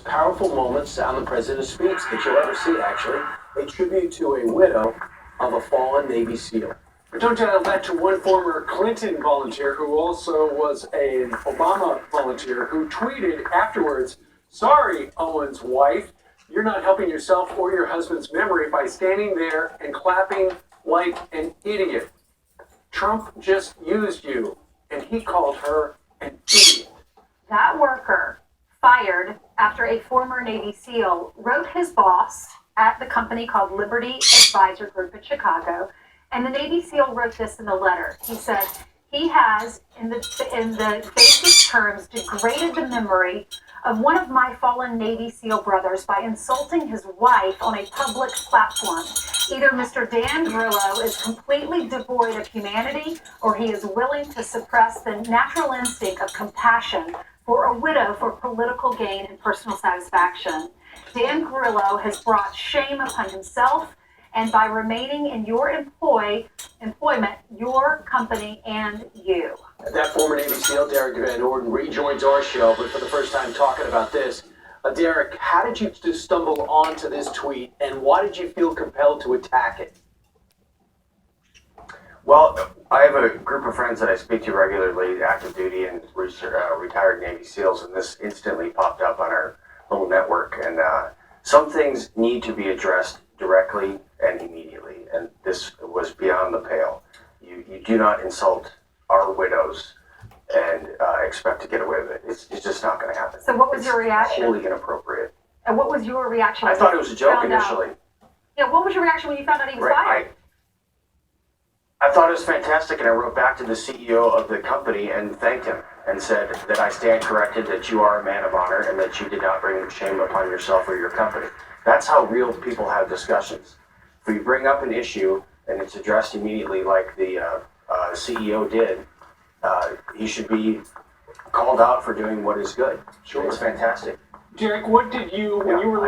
powerful moments on the president's speech that you'll ever see, actually. A tribute to a widow of a fallen Navy SEAL. But don't tell that to one former Clinton volunteer who also was an Obama volunteer who tweeted afterwards, "Sorry, Owens' wife, you're not helping yourself or your husband's memory by standing there and clapping like an idiot. Trump just used you," and he called her an idiot. That worker, fired after a former Navy SEAL, wrote his boss at the company called Liberty Advisor Group in Chicago, and the Navy SEAL wrote this in the letter. He said, he has, in the basic terms, degraded the memory of one of my fallen Navy SEAL brothers by insulting his wife on a public platform. Either Mr. Dan Grillo is completely devoid of humanity, or he is willing to suppress the natural instinct of compassion for a widow for political gain and personal satisfaction. Dan Grillo has brought shame upon himself and by remaining in your employment, your company, and you. That former Navy SEAL, Derrick Van Orden, rejoins our show, but for the first time talking about this. Derrick, how did you just stumble onto this tweet, and why did you feel compelled to attack it? Well, I have a group of friends that I speak to regularly, active duty and retired Navy SEALs, and this instantly popped up on our little network. And some things need to be addressed directly and immediately, and this was beyond the pale. You do not insult our widows and expect to get away with it. It's just not going to happen. So what was your reaction? Wholly inappropriate. And what was your reaction? I thought it was a joke initially. Yeah, what was your reaction when you found out he was fired? I thought it was fantastic, and I wrote back to the CEO of the company and thanked him and said that I stand corrected, that you are a man of honor, and that you did not bring shame upon yourself or your company. That's how real people have discussions. If we bring up an issue and it's addressed immediately like the CEO did, he should be called out for doing what is good. Sure. It's fantastic. Derrick, what did you, when you were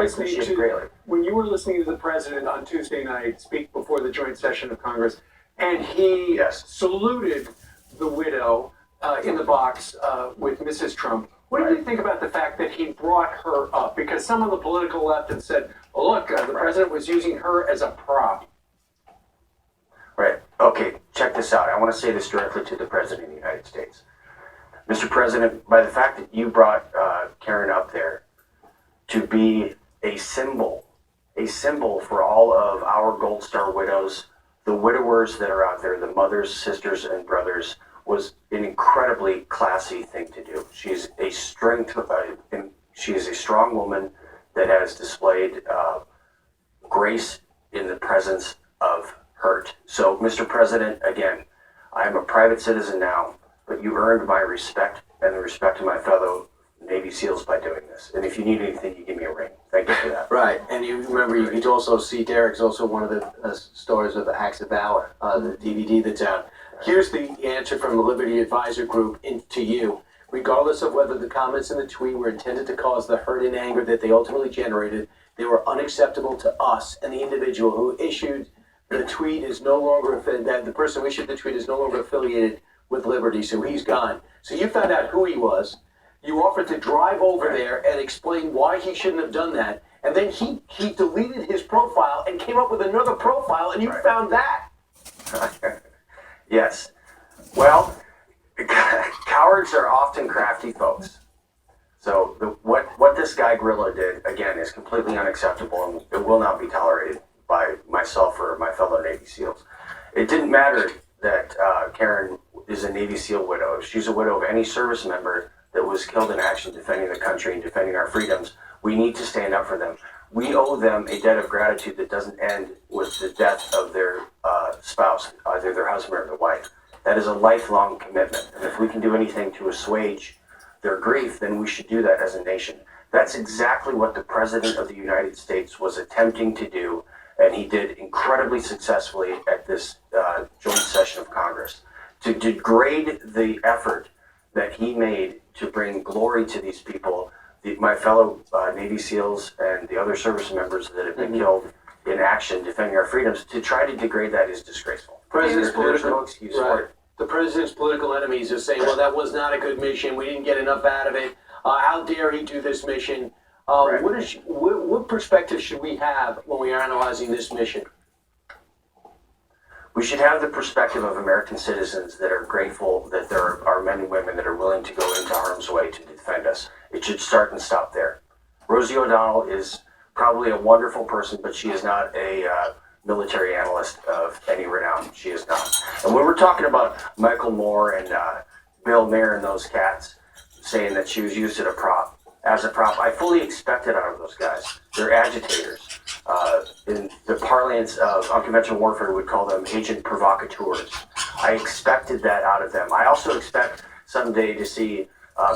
listening to the president on Tuesday night speak before the joint session of Congress, and he saluted the widow in the box with Mrs. Trump, what did you think about the fact that he brought her up? Because some of the political left had said, well, look, the president was using her as a prop. Right. Okay, check this out. I want to say this directly to the President of the United States. Mr. President, by the fact that you brought Karen up there to be a symbol for all of our Gold Star widows, the widowers that are out there, the mothers, sisters, and brothers, was an incredibly classy thing to do. She is a strong woman that has displayed grace in the presence of hurt. So, Mr. President, again, I am a private citizen now, but you earned my respect and the respect of my fellow Navy SEALs by doing this. And if you need anything, you give me a ring. Thank you for that. Right, and you remember, you could also see Derrick's also one of the stars of the Acts of Valor, the DVD that's out. Here's the answer from the Liberty Advisor Group to you. Regardless of whether the comments in the tweet were intended to cause the hurt and anger that they ultimately generated, they were unacceptable to us, and the individual who issued the tweet is no longer, the person who issued the tweet is no longer affiliated with Liberty, so he's gone. So you found out who he was. You offered to drive over there and explain why he shouldn't have done that, and then he deleted his profile and came up with another profile, and you found that. Yes. Well, cowards are often crafty folks. So what this guy Grillo did, again, is completely unacceptable, and it will not be tolerated by myself or my fellow Navy SEALs. It didn't matter that Karen is a Navy SEAL widow. If she's a widow of any service member that was killed in action defending the country and defending our freedoms, we need to stand up for them. We owe them a debt of gratitude that doesn't end with the death of their spouse, either their husband or their wife. That is a lifelong commitment. And if we can do anything to assuage their grief, then we should do that as a nation. That's exactly what the President of the United States was attempting to do, and he did incredibly successfully at this joint session of Congress. To degrade the effort that he made to bring glory to these people, my fellow Navy SEALs and the other service members that have been killed in action defending our freedoms, to try to degrade that is disgraceful. There's no excuse for it. The president's political enemies are saying, well, that was not a good mission. We didn't get enough out of it. How dare he do this mission? Right. What perspective should we have when we are analyzing this mission? We should have the perspective of American citizens that are grateful that there are men and women that are willing to go into harm's way to defend us. It should start and stop there. Rosie O'Donnell is probably a wonderful person, but she is not a military analyst of any renown. She is not. And when we're talking about Michael Moore and Bill Mayer and those cats saying that she was used as a prop, I fully expect it out of those guys. They're agitators. In the parlance of unconventional warfare, we would call them agent provocateurs. I expected that out of them. I also expect someday to see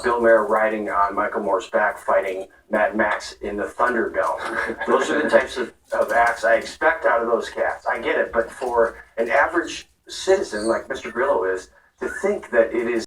Bill Mayer riding on Michael Moore's back fighting Mad Max in the Thunderdome. Those are the types of acts I expect out of those cats. I get it, but for an average citizen like Mr. Grillo is, to think that it is